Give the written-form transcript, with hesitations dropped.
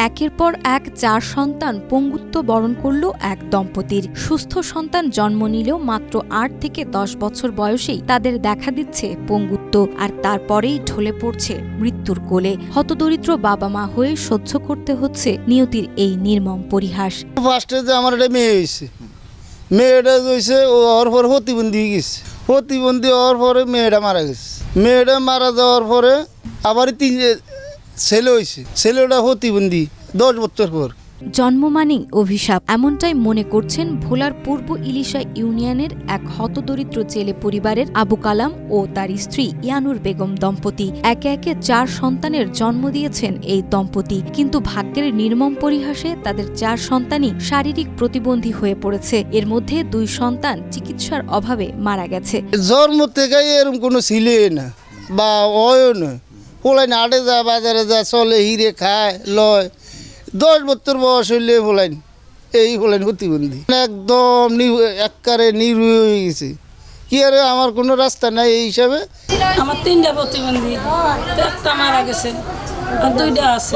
একের পর এক 4 সন্তান পঙ্গুত্ব বরণ করল এক দম্পতির। সুস্থ সন্তান জন্ম নিলেও মাত্র 8 থেকে 10 বছর বয়সেই তাদের দেখা দিচ্ছে পঙ্গুত্ব, আর তারপরেই ঢলে পড়ছে মৃত্যুর কোলে। হতদরিদ্র বাবা মা হয়ে সহ্য করতে হচ্ছে নিয়তির এই নির্মম পরিহাস। ফার্স্টে যে আমার একটা মেয়ে হয়েছে, মেয়েটা হয়েছে ও হওয়ার পরে প্রতিবন্ধী হয়ে গেছে। প্রতিবন্ধী হওয়ার পরে মেয়েটা মারা গেছে। মেয়েটা মারা যাওয়ার পরে আবার 3 ছেলে হয়েছে। ছেলেটা প্রতিবন্ধী 10 বছর পর। জন্ম মানেই অভিশাপ, এমনটাই মনে করছেন ভোলার পূর্ব ইলিশা ইউনিয়নের এক হতদরিদ্র জেলে পরিবারের আবু কালাম ও তার স্ত্রী ইয়ানুর বেগম দম্পতি। একে একে 4 সন্তানের জন্ম দিয়েছেন এই দম্পতি, কিন্তু ভাগ্যের নির্মম পরিহাসে তাদের 4 সন্তানই শারীরিক প্রতিবন্ধী হয়ে পড়েছে। এর মধ্যে 2 সন্তান চিকিৎসার অভাবে মারা গেছে। জন্ম থেকে এরকম কোনো ছিলে না বা হয় না, পোলাই না আটে যায়, বাজারে যায়, চলে, হিরে খায়, লয়। 10 বছর বয়স হইলে বলেন এই বলেন প্রতিবন্ধী, একদম একবারে নিরুই হয়ে গেছে। কি আরে আমার কোনো রাস্তা নাই এই হিসাবে। আমার 3টা প্রতিবন্ধী, একটা মারা গেছে আর 2টা আছে।